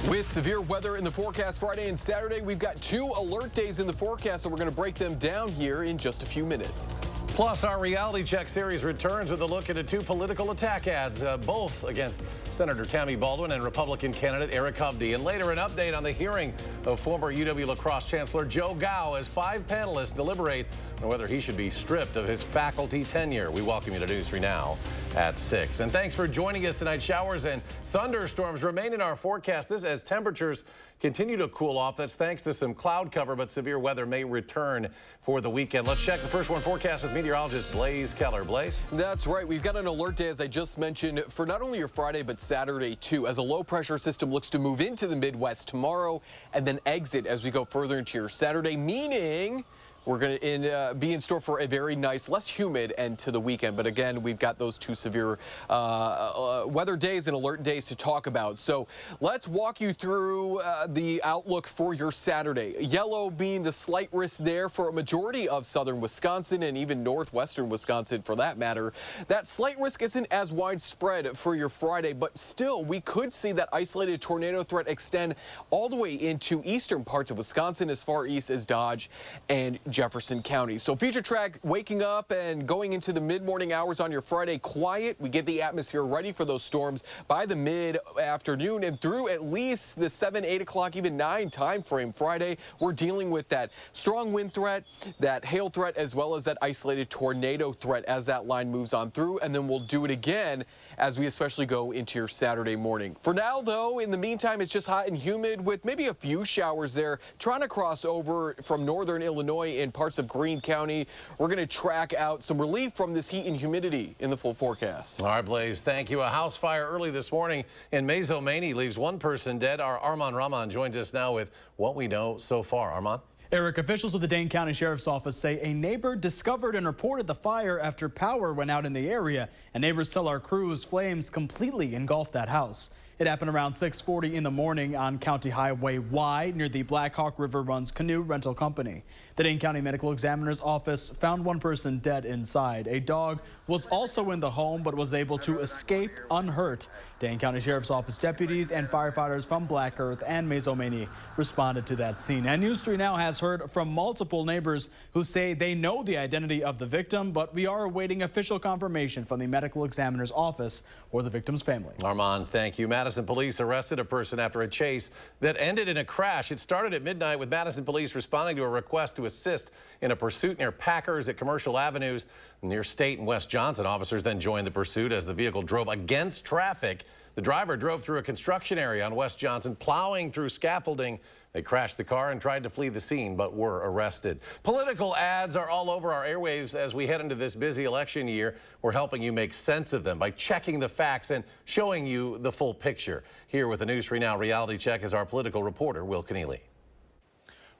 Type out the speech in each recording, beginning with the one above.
With severe weather in the forecast Friday and Saturday, we've got 2 alert days in the forecast, and we're going to break them down here in just a few minutes. Plus, our Reality Check series returns with a look into 2 political attack ads, both against Senator Tammy Baldwin and Republican candidate Eric Hovde. And later, an update on the hearing of former UW lacrosse chancellor Joe Gow as 5 panelists deliberate on whether he should be stripped of his faculty tenure. We welcome you to News 3 Now at 6. And thanks for joining us tonight. Showers and thunderstorms remain in our forecast. This as temperatures continue to cool off. That's thanks to some cloud cover, but severe weather may return for the weekend. Let's check the first one forecast with meteorologist Blaze Keller. Blaze? That's right. We've got an alert day, as I just mentioned, for not only your Friday, but Saturday, too, as a low-pressure system looks to move into the Midwest tomorrow and then exit as we go further into your Saturday, meaning we're going to be in store for a very nice, less humid end to the weekend. But again, we've got those 2 severe weather days and alert days to talk about. So let's walk you through the outlook for your Saturday. Yellow being the slight risk there for a majority of southern Wisconsin and even northwestern Wisconsin for that matter. That slight risk isn't as widespread for your Friday, but still we could see that isolated tornado threat extend all the way into eastern parts of Wisconsin as far east as Dodge and Jefferson County. So future track waking up and going into the mid-morning hours on your Friday quiet. We get the atmosphere ready for those storms by the mid-afternoon and through at least the 7, 8 o'clock, even 9 time frame Friday. We're dealing with that strong wind threat, that hail threat, as well as that isolated tornado threat as that line moves on through. And then we'll do it again as we especially go into your Saturday morning. For now, though, in the meantime, it's just hot and humid with maybe a few showers there trying to cross over from northern Illinois in parts of Greene County. We're going to track out some relief from this heat and humidity in the full forecast. All right, Blaze, thank you. A house fire early this morning in Mazo leaves 1 person dead. Our Armand Rahman joins us now with what we know so far. Armand? Eric, officials with the Dane County Sheriff's Office say a neighbor discovered and reported the fire after power went out in the area. And neighbors tell our crews flames completely engulfed that house. It happened around 6:40 in the morning on County Highway Y near the Black Hawk River Runs Canoe Rental Company. The Dane County Medical Examiner's Office found 1 person dead inside. A dog was also in the home but was able to escape unhurt. Dane County Sheriff's Office deputies and firefighters from Black Earth and Mazo responded to that scene. And News 3 Now has heard from multiple neighbors who say they know the identity of the victim, but we are awaiting official confirmation from the Medical Examiner's Office or the victim's family. Armand, thank you. Madison police arrested a person after a chase that ended in a crash. It started at midnight with Madison police responding to a request to assist in a pursuit near Packers at Commercial Avenues near State and West Johnson. Officers then joined the pursuit as the vehicle drove against traffic. The driver drove through a construction area on West Johnson, plowing through scaffolding. They crashed the car and tried to flee the scene, but were arrested. Political ads are all over our airwaves as we head into this busy election year. We're helping you make sense of them by checking the facts and showing you the full picture. Here with the News 3 Now Reality Check is our political reporter, Will Keneally.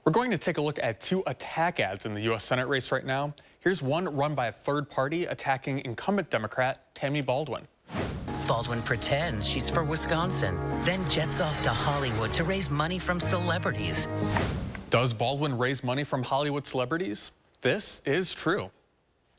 We're going to take a look at 2 attack ads in the U.S. Senate race right now. Here's one run by a third party attacking incumbent Democrat Tammy Baldwin. Baldwin pretends she's for Wisconsin, then jets off to Hollywood to raise money from celebrities. Does Baldwin raise money from Hollywood celebrities? This is true.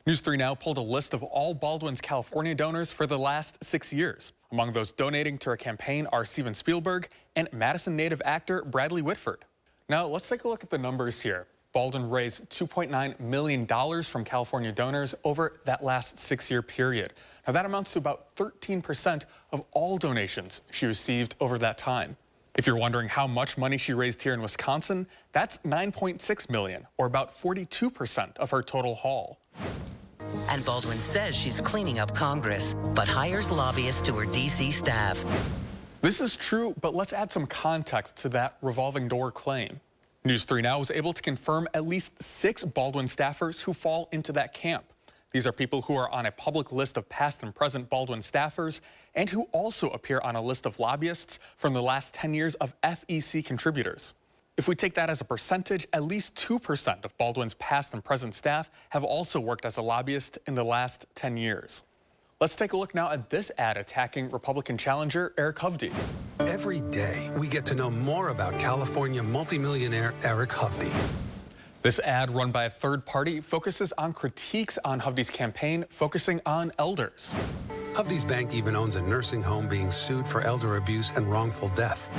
News 3 Now pulled a list of all Baldwin's California donors for the last 6 years. Among those donating to her campaign are Steven Spielberg and Madison native actor Bradley Whitford. Now, let's take a look at the numbers here. Baldwin raised $2.9 million from California donors over that last 6-year period. Now, that amounts to about 13% of all donations she received over that time. If you're wondering how much money she raised here in Wisconsin, that's $9.6 million, or about 42% of her total haul. And Baldwin says she's cleaning up Congress, but hires lobbyists to her D.C. staff. This is true, but let's add some context to that revolving door claim. News 3 Now was able to confirm at least 6 Baldwin staffers who fall into that camp. These are people who are on a public list of past and present Baldwin staffers and who also appear on a list of lobbyists from the last 10 years of FEC contributors. If we take that as a percentage, at least 2% of Baldwin's past and present staff have also worked as a lobbyist in the last 10 years. Let's take a look now at this ad attacking Republican challenger Eric Hovde. Every day, we get to know more about California multimillionaire Eric Hovde. This ad, run by a third party, focuses on critiques on Hovde's campaign, focusing on elders. Hovde's bank even owns a nursing home being sued for elder abuse and wrongful death.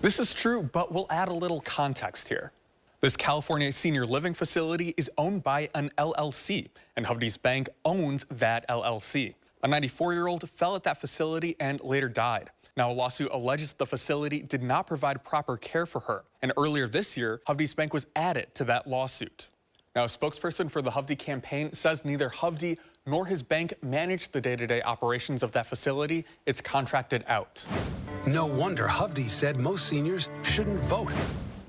This is true, but we'll add a little context here. This California senior living facility is owned by an LLC, and Hovde's bank owns that LLC. A 94-year-old fell at that facility and later died. Now, a lawsuit alleges the facility did not provide proper care for her. And earlier this year, Hovde's bank was added to that lawsuit. Now, a spokesperson for the Hovde campaign says neither Hovde nor his bank managed the day-to-day operations of that facility. It's contracted out. No wonder Hovde said most seniors shouldn't vote.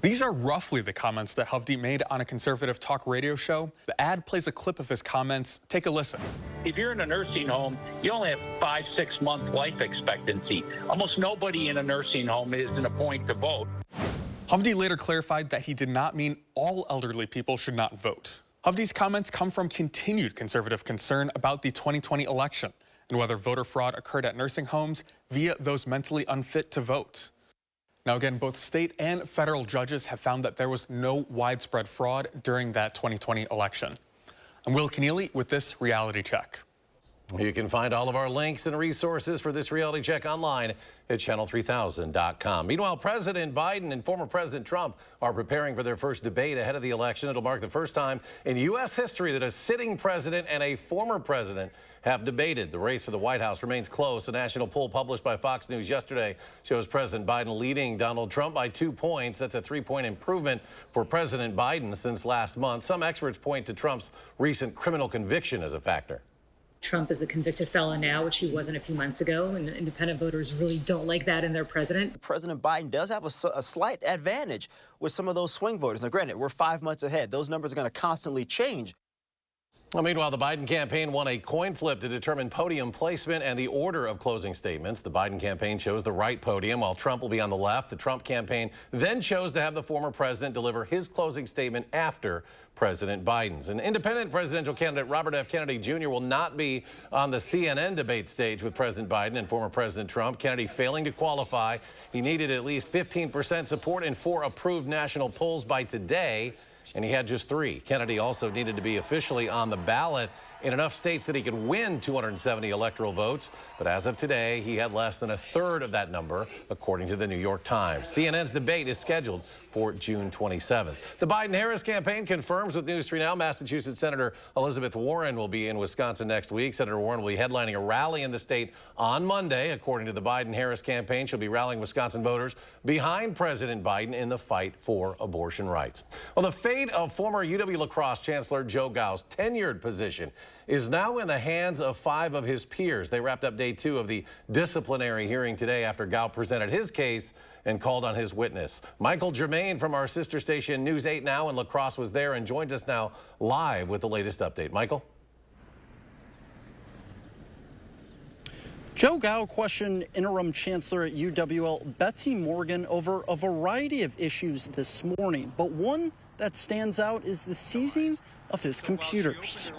These are roughly the comments that Hovde made on a conservative talk radio show. The ad plays a clip of his comments. Take a listen. If you're in a nursing home, you only have 5-6 month life expectancy. Almost nobody in a nursing home is in a point to vote. Hovde later clarified that he did not mean all elderly people should not vote. Hovde's comments come from continued conservative concern about the 2020 election and whether voter fraud occurred at nursing homes via those mentally unfit to vote. Now, again, both state and federal judges have found that there was no widespread fraud during that 2020 election. I'm Will Keneally with this reality check. You can find all of our links and resources for this reality check online at channel3000.com. Meanwhile, President Biden and former President Trump are preparing for their first debate ahead of the election. It'll mark the first time in U.S. history that a sitting president and a former president have debated. The race for the White House remains close. A national poll published by Fox News yesterday shows President Biden leading Donald Trump by 2 points. That's a 3-point improvement for President Biden since last month. Some experts point to Trump's recent criminal conviction as a factor. Trump is a convicted felon now, which he wasn't a few months ago, and independent voters really don't like that in their president. President Biden does have a slight advantage with some of those swing voters. Now, granted, we're 5 months ahead. Those numbers are going to constantly change. Well, meanwhile, the Biden campaign won a coin flip to determine podium placement and the order of closing statements. The Biden campaign chose the right podium, while Trump will be on the left. The Trump campaign then chose to have the former president deliver his closing statement after President Biden's. An independent presidential candidate, Robert F. Kennedy Jr., will not be on the CNN debate stage with President Biden and former President Trump. Kennedy failing to qualify. He needed at least 15% support in 4 approved national polls by today, and he had just 3. Kennedy also needed to be officially on the ballot in enough states that he could win 270 electoral votes. But as of today, he had less than a third of that number, according to the New York Times. CNN's debate is scheduled for June 27th. The Biden-Harris campaign confirms with News 3 Now Massachusetts Senator Elizabeth Warren will be in Wisconsin next week. Senator Warren will be headlining a rally in the state on Monday. According to the Biden-Harris campaign, she'll be rallying Wisconsin voters behind President Biden in the fight for abortion rights. Well, the fate of former UW-La Crosse Chancellor Joe Gao's tenured position is now in the hands of 5 of his peers. They wrapped up day 2 of the disciplinary hearing today after Gao presented his case and called on his witness. Michael Germain from our sister station News 8 Now in La Crosse was there and joins us now live with the latest update. Michael? Joe Gao questioned interim chancellor at UWL Betsy Morgan over a variety of issues this morning, but one that stands out is the seizing of his computers.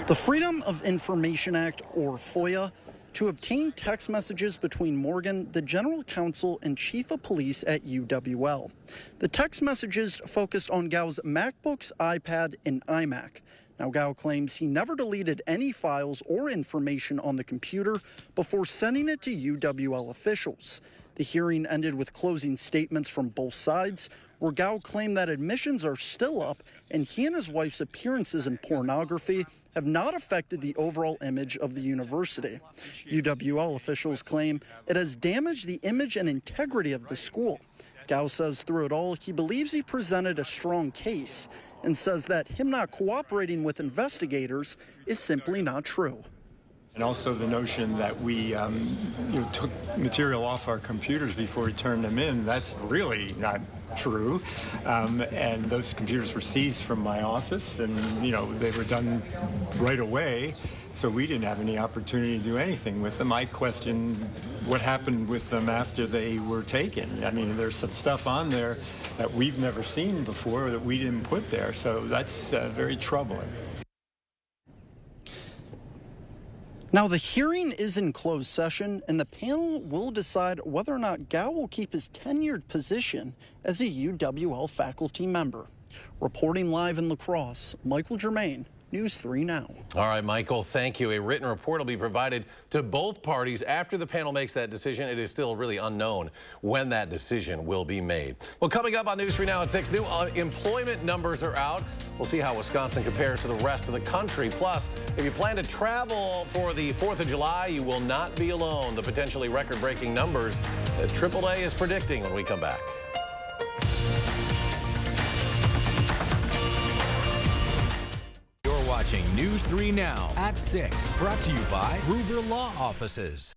The Freedom of Information Act, or FOIA, to obtain text messages between Morgan, the general counsel, and chief of police at UWL. The text messages focused on Gao's MacBooks, iPad, and iMac. Now, Gao claims he never deleted any files or information on the computer before sending it to UWL officials. The hearing ended with closing statements from both sides, where Gao claimed that admissions are still up and he and his wife's appearances in pornography have not affected the overall image of the university. UWL officials claim it has damaged the image and integrity of the school. Gao says through it all, he believes he presented a strong case and says that him not cooperating with investigators is simply not true. And also the notion that we took material off our computers before we turned them in, that's really not true. And those computers were seized from my office, and they were done right away, so we didn't have any opportunity to do anything with them. I question what happened with them after they were taken. I mean, there's some stuff on there that we've never seen before that we didn't put there, so that's very troubling. Now, the hearing is in closed session, and the panel will decide whether or not Gao will keep his tenured position as a UWL faculty member. Reporting live in La Crosse, Michael Germain, News 3 Now. All right, Michael, thank you. A written report will be provided to both parties after the panel makes that decision. It is still really unknown when that decision will be made. Well, coming up on News 3 Now at 6, new employment numbers are out. We'll see how Wisconsin compares to the rest of the country. Plus, if you plan to travel for the 4th of July, you will not be alone. The potentially record-breaking numbers that AAA is predicting when we come back. Watching News 3 Now at 6. Brought to you by Gruber Law Offices.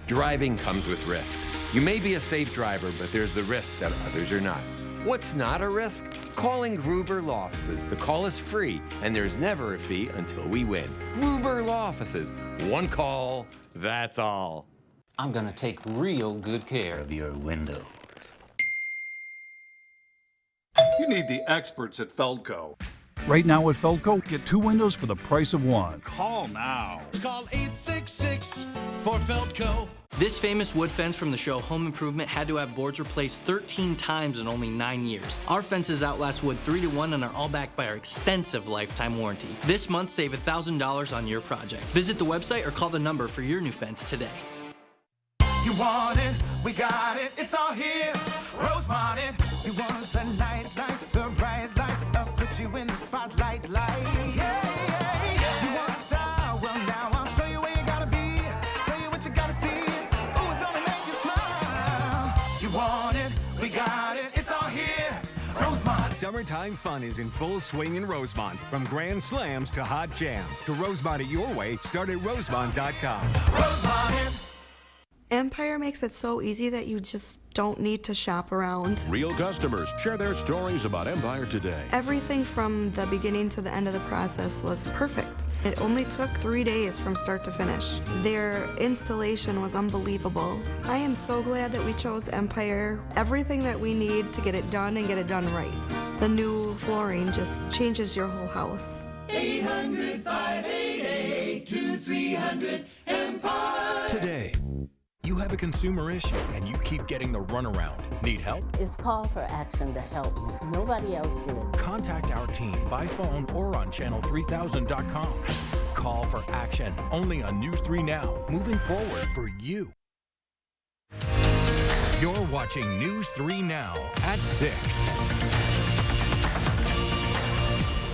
Driving comes with risk. You may be a safe driver, but there's the risk that others are not. What's not a risk? Calling Gruber Law Offices. The call is free, and there's never a fee until we win. Gruber Law Offices. One call, that's all. I'm gonna take real good care of your windows. You need the experts at Feldco. Right now at Feldco, get 2 windows for the price of 1. Call now. Call 866 for Feldco. This famous wood fence from the show Home Improvement had to have boards replaced 13 times in only 9 years. Our fences outlast wood 3 to 1 and are all backed by our extensive lifetime warranty. This month, save $1,000 on your project. Visit the website or call the number for your new fence today. You want it, we got it, it's all here. Rosemont it. You want the night lights, the bright lights, I'll put you in the spotlight, light. Yeah. You want style, well now I'll show you where you gotta be. Tell you what you gotta see. Ooh, it's gonna make you smile. You want it, we got it, it's all here. Rosemont. Summertime fun is in full swing in Rosemont. From grand slams to hot jams. To Rosemont it your way, start at rosemont.com. Rosemont. Empire makes it so easy that you just don't need to shop around. Real customers share their stories about Empire today. Everything from the beginning to the end of the process was perfect. It only took 3 days from start to finish. Their installation was unbelievable. I am so glad that we chose Empire. Everything that we need to get it done and get it done right. The new flooring just changes your whole house. 800-588-2300 Empire. Today. You have a consumer issue and you keep getting the runaround. Need help? It's call for action to help me. Nobody else did. Contact our team by phone or on channel3000.com. Call for action only on News 3 Now. Moving forward for you. You're watching News 3 Now at 6.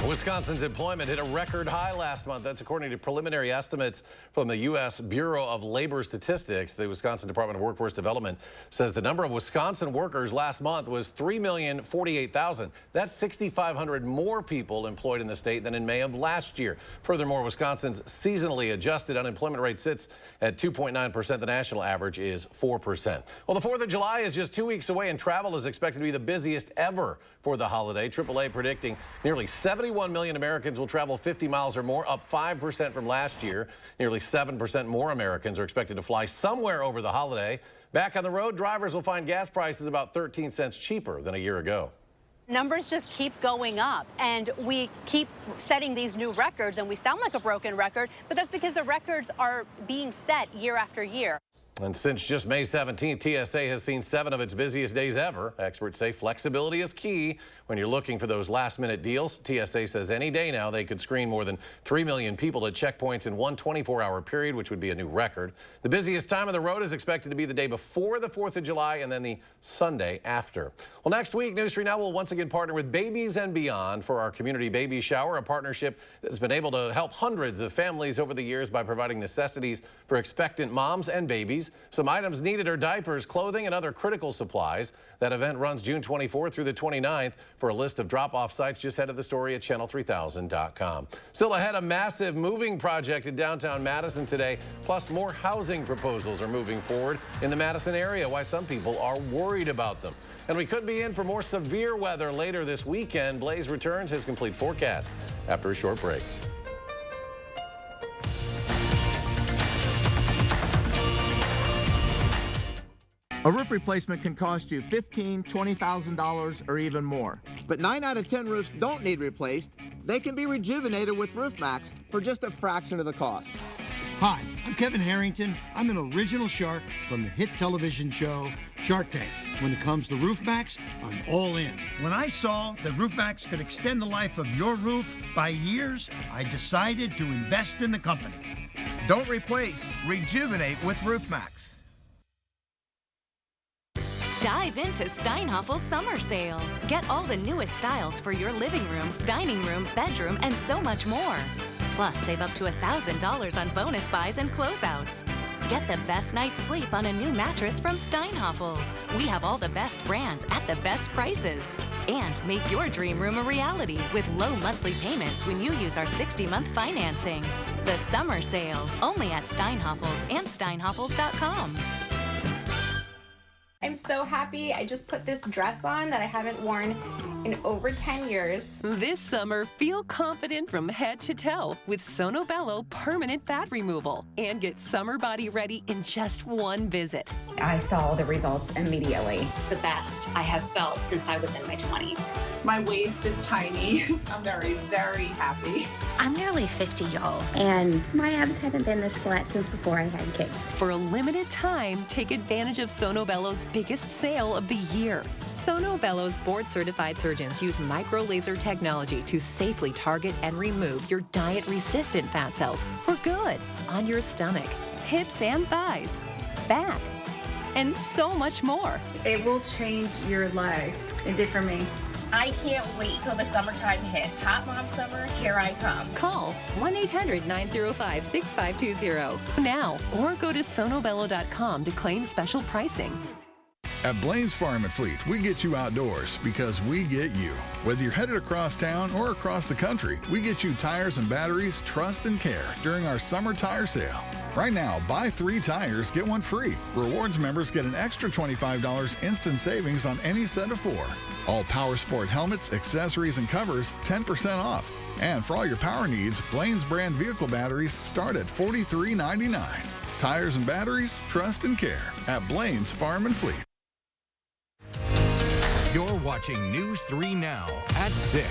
Wisconsin's employment hit a record high last month. That's according to preliminary estimates from the U.S. Bureau of Labor Statistics. The Wisconsin Department of Workforce Development says the number of Wisconsin workers last month was 3,048,000. That's 6,500 more people employed in the state than in May of last year. Furthermore, Wisconsin's seasonally adjusted unemployment rate sits at 2.9%. The national average is 4%. Well, the 4th of July is just 2 weeks away, and travel is expected to be the busiest ever for the holiday. AAA predicting nearly 71 million Americans will travel 50 miles or more, up 5% from last year. Nearly 7% more Americans are expected to fly somewhere over the holiday. Back on the road, drivers will find gas prices about 13 cents cheaper than a year ago. Numbers just keep going up, and we keep setting these new records, and we sound like a broken record, but that's because the records are being set year after year. And since just May 17th, TSA has seen 7 of its busiest days ever. Experts say flexibility is key when you're looking for those last-minute deals. TSA says any day now they could screen more than 3 million people at checkpoints in one 24-hour period, which would be a new record. The busiest time on the road is expected to be the day before the 4th of July and then the Sunday after. Well, next week, News 3 Now will once again partner with Babies and Beyond for our community baby shower, a partnership that has been able to help hundreds of families over the years by providing necessities for expectant moms and babies. Some items needed are diapers, clothing, and other critical supplies. That event runs June 24th through the 29th. For a list of drop-off sites, just head to the story at channel3000.com. Still ahead, a massive moving project in downtown Madison today, plus more housing proposals are moving forward in the Madison area, why some people are worried about them. And we could be in for more severe weather later this weekend. Blaze returns his complete forecast after a short break. A roof replacement can cost you $15,000, $20,000 or even more. But 9 out of 10 roofs don't need replaced. They can be rejuvenated with Roof Max for just a fraction of the cost. Hi, I'm I'm Kevin Harrington. I'm an original shark from the hit television show Shark Tank. When it comes to roof mats, I'm all in. When I saw that roof mats could extend the life of your roof by years, I decided to invest in the company. Don't replace, rejuvenate with RoofMax. Dive into Steinhoffel's summer sale. Get all the newest styles for your living room, dining room, bedroom, and so much more. Plus, save up to $1,000 on bonus buys and closeouts. Get the best night's sleep on a new mattress from Steinhoffel's. We have all the best brands at the best prices. And make your dream room a reality with low monthly payments when you use our 60-month financing. The summer sale, only at Steinhoffel's and steinhoffels.com. I'm so happy. I just put this dress on that I haven't worn in over 10 years. This summer, feel confident from head to toe with Sono Bello Permanent Fat Removal and get summer body ready in just one visit. I saw the results immediately. It's the best I have felt since I was in my 20s. My waist is tiny. I'm very, very happy. I'm nearly 50, y'all, and my abs haven't been this flat since before I had kids. For a limited time, take advantage of Sono Bello's biggest sale of the year. Sono Bello's board-certified surgeons use micro-laser technology to safely target and remove your diet-resistant fat cells for good on your stomach, hips and thighs, back, and so much more. It will change your life. It did for me. I can't wait till the summertime hit. Hot Mom Summer, here I come. Call 1-800-905-6520 now or go to sonobello.com to claim special pricing. At Blaine's Farm and Fleet, we get you outdoors because we get you. Whether you're headed across town or across the country, we get you tires and batteries, trust and care during our summer tire sale. Right now, buy 3 tires, get 1 free. Rewards members get an extra $25 instant savings on any set of 4. All Power Sport helmets, accessories, and covers, 10% off. And for all your power needs, Blaine's brand vehicle batteries start at $43.99. Tires and batteries, trust and care at Blaine's Farm and Fleet. You're watching News 3 Now at 6.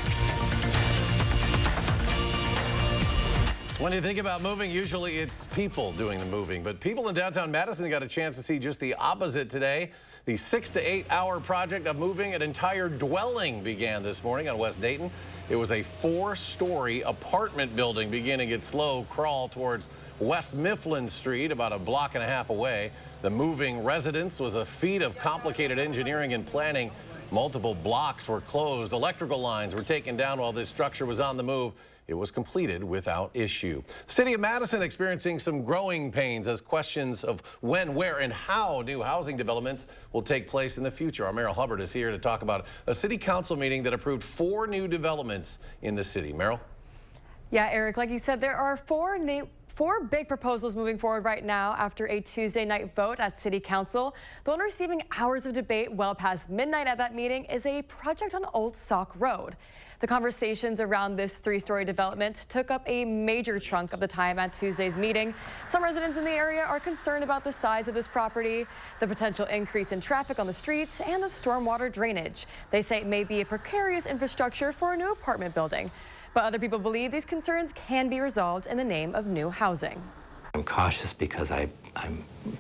When you think about moving, usually it's people doing the moving, but people in downtown Madison got a chance to see just the opposite today. The 6 to 8 hour project of moving an entire dwelling began this morning on West Dayton. It was a 4-story apartment building beginning its slow crawl towards West Mifflin Street, about a block and a half away. The moving residence was a feat of complicated engineering and planning. Multiple blocks were closed. Electrical lines were taken down while this structure was on the move. It was completed without issue. The city of Madison experiencing some growing pains as questions of when, where, and how new housing developments will take place in the future. Our Meryl Hubbard is here to talk about a city council meeting that approved 4 new developments in the city. Meryl? Yeah, Eric, like you said, there are 4 big proposals moving forward right now after a Tuesday night vote at City Council. The one receiving hours of debate well past midnight at that meeting is a project on Old Sauk Road. The conversations around this 3-story development took up a major chunk of the time at Tuesday's meeting. Some residents in the area are concerned about the size of this property, the potential increase in traffic on the streets, and the stormwater drainage. They say it may be a precarious infrastructure for a new apartment building. But other people believe these concerns can be resolved in the name of new housing. I'm cautious because I'm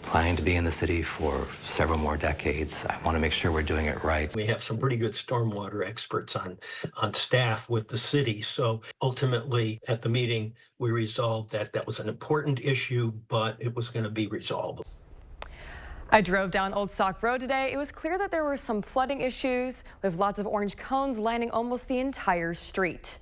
planning to be in the city for several more decades. I want to make sure we're doing it right. We have some pretty good stormwater experts on staff with the city. So ultimately at the meeting, we resolved that that was an important issue, but it was going to be resolved. I drove down Old Sauk Road today. It was clear that there were some flooding issues with lots of orange cones lining almost the entire street.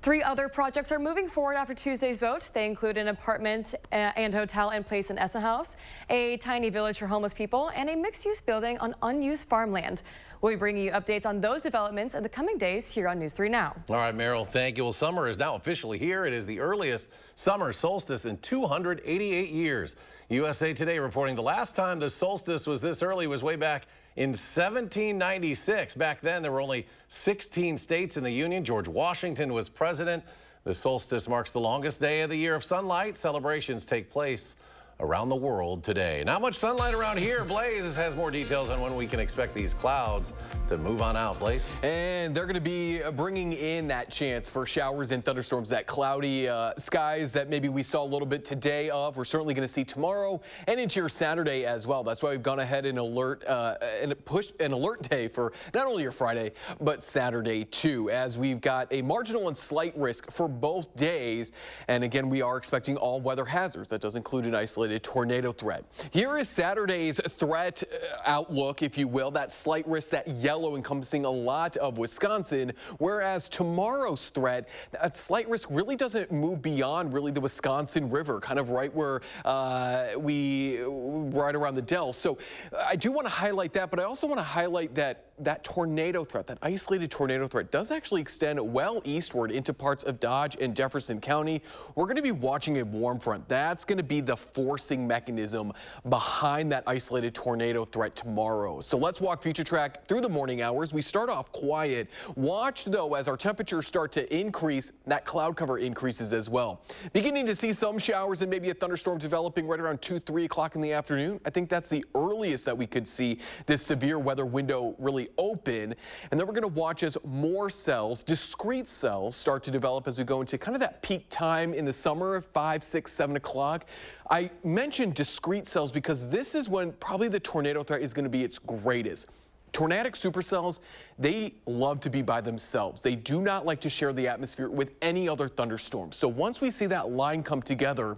3 other projects are moving forward after Tuesday's vote. They include an apartment and hotel and place in Essen House, a tiny village for homeless people, and a mixed-use building on unused farmland. We'll be bringing you updates on those developments in the coming days here on News 3 Now. All right, Meryl, thank you. Well, summer is now officially here. It is the earliest summer solstice in 288 years. USA Today reporting the last time the solstice was this early was way back in 1796. Back then, there were only 16 states in the Union. George Washington was president. The solstice marks the longest day of the year of sunlight. Celebrations take place around the world today. Not much sunlight around here. Blaze has more details on when we can expect these clouds to move on out, Blaze. And they're going to be bringing in that chance for showers and thunderstorms, that cloudy skies that maybe we saw a little bit today of. We're certainly going to see tomorrow and into your Saturday as well. That's why we've gone ahead and pushed an alert day for not only your Friday, but Saturday too, as we've got a marginal and slight risk for both days. And again, we are expecting all weather hazards. That does include an isolated tornado threat. Here is Saturday's threat outlook, if you will, that slight risk, that yellow encompassing a lot of Wisconsin, whereas tomorrow's threat, that slight risk really doesn't move beyond really the Wisconsin River, kind of right where right around the Dells. So I do want to highlight that, but I also want to highlight that tornado threat, that isolated tornado threat, does actually extend well eastward into parts of Dodge and Jefferson County. We're going to be watching a warm front. That's going to be the forcing mechanism behind that isolated tornado threat tomorrow. So let's walk future track through the morning hours. We start off quiet. Watch, though, as our temperatures start to increase, that cloud cover increases as well. Beginning to see some showers and maybe a thunderstorm developing right around 2, 3 o'clock in the afternoon. I think that's the earliest that we could see this severe weather window really open. And then we're going to watch as more cells, discrete cells, start to develop as we go into kind of that peak time in the summer, 5, 6, 7 o'clock. I mentioned discrete cells because this is when probably the tornado threat is going to be its greatest. Tornadic supercells, they love to be by themselves. They do not like to share the atmosphere with any other thunderstorm. So once we see that line come together,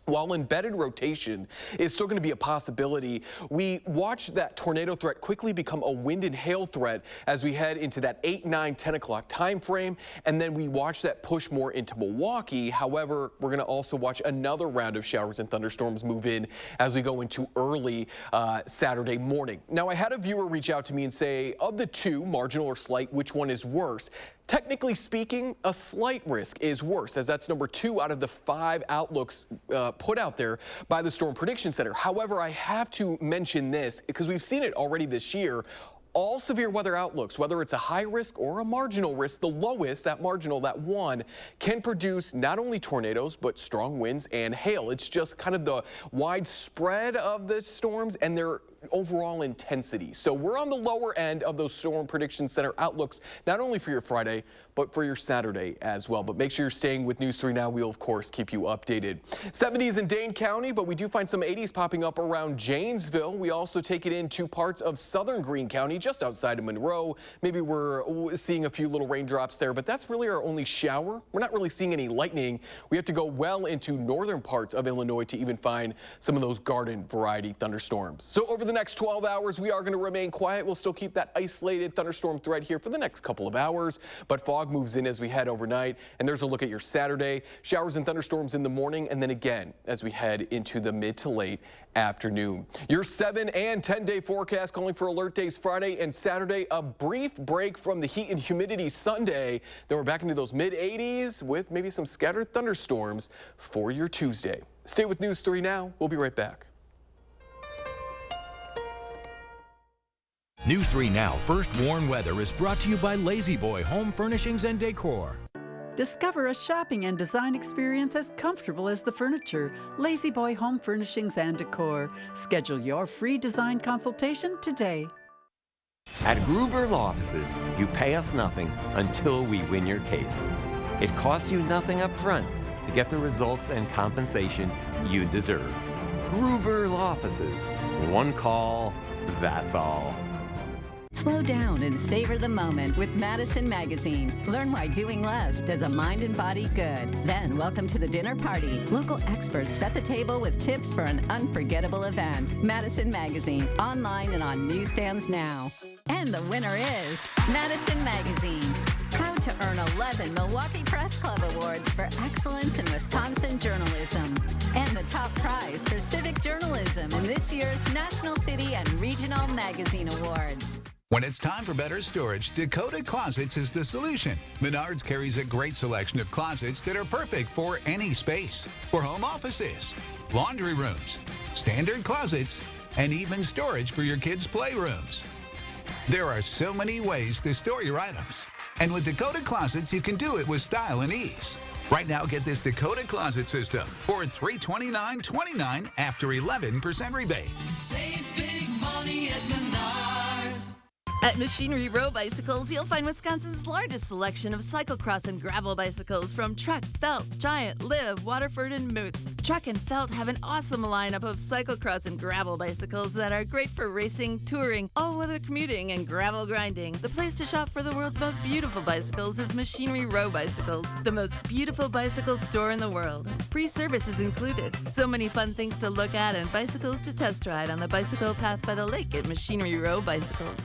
while embedded rotation is still going to be a possibility, we watch that tornado threat quickly become a wind and hail threat as we head into that 8, 9, 10 o'clock time frame, and then we watch that push more into Milwaukee. However, we're going to also watch another round of showers and thunderstorms move in as we go into early Saturday morning. Now, I had a viewer reach out to me and say, of the two, marginal or slight, which one is worse? Technically speaking, a slight risk is worse, as that's number 2 out of the 5 outlooks put out there by the Storm Prediction Center. However, I have to mention this because we've seen it already this year. All severe weather outlooks, whether it's a high risk or a marginal risk, the lowest, that marginal, that 1, can produce not only tornadoes, but strong winds and hail. It's just kind of the widespread of the storms and their overall intensity. So we're on the lower end of those Storm Prediction Center outlooks, not only for your Friday, but for your Saturday as well. But make sure you're staying with News 3 Now. We'll, of course, keep you updated. 70s in Dane County, but we do find some 80s popping up around Janesville. We also take it into parts of southern Greene County, just outside of Monroe. Maybe we're seeing a few little raindrops there, but that's really our only shower. We're not really seeing any lightning. We have to go well into northern parts of Illinois to even find some of those garden variety thunderstorms. So over the next 12 hours, we are going to remain quiet. We'll still keep that isolated thunderstorm threat here for the next couple of hours, but fog moves in as we head overnight. And there's a look at your Saturday. Showers and thunderstorms in the morning, and then again as we head into the mid to late afternoon. Your 7 and 10-day forecast calling for alert days Friday and Saturday. A brief break from the heat and humidity Sunday. Then we're back into those mid-80s with maybe some scattered thunderstorms for your Tuesday. Stay with News 3 Now. We'll be right back. News 3 Now First Warn Weather is brought to you by Lazy Boy Home Furnishings and Decor. Discover a shopping and design experience as comfortable as the furniture. Lazy Boy Home Furnishings and Decor. Schedule your free design consultation today. At Gruber Law Offices, you pay us nothing until we win your case. It costs you nothing up front to get the results and compensation you deserve. Gruber Law Offices. One call, that's all. Slow down and savor the moment with Madison Magazine. Learn why doing less does a mind and body good. Then welcome to the dinner party. Local experts set the table with tips for an unforgettable event. Madison Magazine, online and on newsstands now. And the winner is Madison Magazine. Proud to earn 11 Milwaukee Press Club Awards for excellence in Wisconsin journalism. And the top prize for civic journalism in this year's National City and Regional Magazine Awards. When it's time for better storage, Dakota Closets is the solution. Menards carries a great selection of closets that are perfect for any space. For home offices, laundry rooms, standard closets, and even storage for your kids' playrooms. There are so many ways to store your items. And with Dakota Closets, you can do it with style and ease. Right now, get this Dakota closet system for $329.29 after 11% rebate. Save big money at Menards. At Machinery Row Bicycles, you'll find Wisconsin's largest selection of cyclocross and gravel bicycles from Trek, Felt, Giant, Liv, Waterford, and Moots. Trek and Felt have an awesome lineup of cyclocross and gravel bicycles that are great for racing, touring, all-weather commuting, and gravel grinding. The place to shop for the world's most beautiful bicycles is Machinery Row Bicycles, the most beautiful bicycle store in the world. Free service is included. So many fun things to look at and bicycles to test ride on the bicycle path by the lake at Machinery Row Bicycles.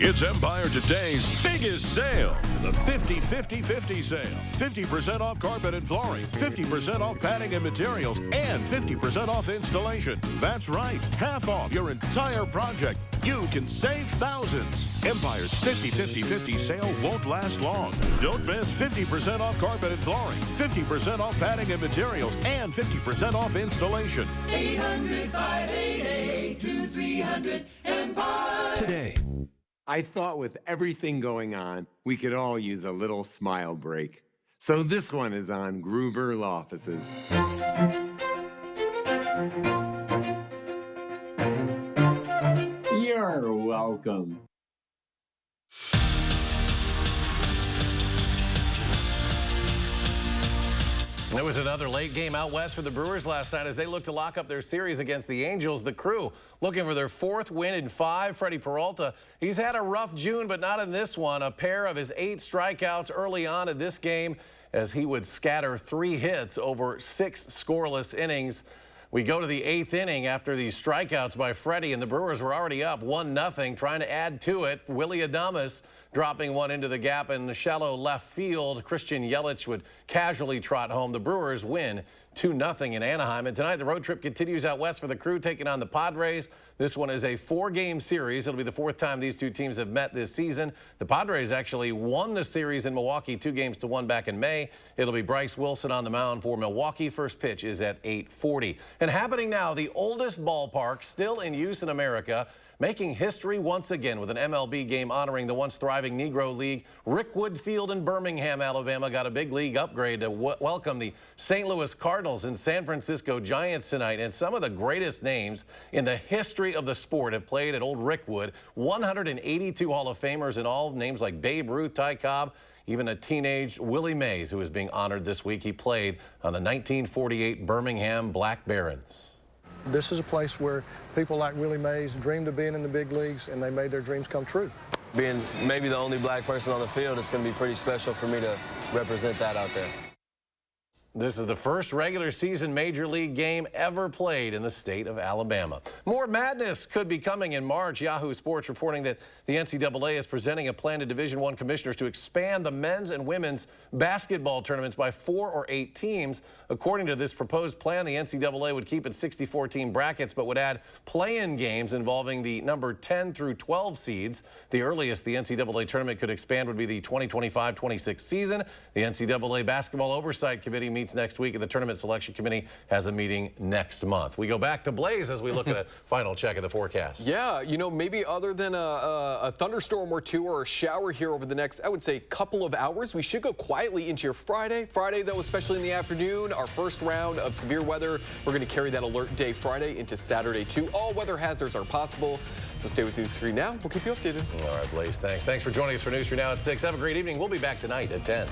It's Empire Today's biggest sale, the 50-50-50 sale. 50% off carpet and flooring, 50% off padding and materials, and 50% off installation. That's right, half off your entire project. You can save thousands. Empire's 50-50-50 sale won't last long. Don't miss 50% off carpet and flooring, 50% off padding and materials, and 50% off installation. 800-588-2300 Empire. Today. I thought with everything going on, we could all use a little smile break. So this one is on Gruber Law Offices. You're welcome. There was another late game out west for the Brewers last night as they looked to lock up their series against the Angels. The Crew looking for their 4th win in 5. Freddie Peralta, he's had a rough June, but not in this one. A pair of his 8 strikeouts early on in this game as he would scatter 3 hits over 6 scoreless innings. We go to the 8th inning after these strikeouts by Freddie, and the Brewers were already up 1-0, trying to add to it. Willie Adames dropping one into the gap in the shallow left field. Christian Yelich would casually trot home. The Brewers win 2-0 in Anaheim. And tonight the road trip continues out west for the Crew, taking on the Padres. This one is a 4-game series. It'll be the 4th time these two teams have met this season. The Padres actually won the series in Milwaukee 2-1 back in May. It'll be Bryce Wilson on the mound for Milwaukee. First pitch is at 8:40. And happening now, the oldest ballpark still in use in America, making history once again with an MLB game honoring the once thriving Negro League. Rickwood Field in Birmingham, Alabama got a big league upgrade to welcome the St. Louis Cardinals and San Francisco Giants tonight. And some of the greatest names in the history of the sport have played at Old Rickwood. 182 Hall of Famers in all, names like Babe Ruth, Ty Cobb, even a teenage Willie Mays, who is being honored this week. He played on the 1948 Birmingham Black Barons. This is a place where people like Willie Mays dreamed of being in the big leagues, and they made their dreams come true. Being maybe the only black person on the field, it's going to be pretty special for me to represent that out there. This is the first regular season Major League game ever played in the state of Alabama. More madness could be coming in March. Yahoo Sports reporting that the NCAA is presenting a plan to Division I commissioners to expand the men's and women's basketball tournaments by 4 or 8 teams. According to this proposed plan, the NCAA would keep its 64-team brackets but would add play-in games involving the number 10 through 12 seeds. The earliest the NCAA tournament could expand would be the 2025-26 season. The NCAA Basketball Oversight Committee meets next week, and the Tournament Selection Committee has a meeting next month. We go back to Blaze as we look at a final check of the forecast. Yeah, you know, maybe other than a thunderstorm or two or a shower here over the next, I would say, couple of hours, we should go quietly into your Friday. Friday, though, especially in the afternoon, our first round of severe weather. We're going to carry that alert day Friday into Saturday, too. All weather hazards are possible, so stay with News 3 Now. We'll keep you updated. All right, Blaze, thanks. Thanks for joining us for News 3 Now at 6. Have a great evening. We'll be back tonight at 10.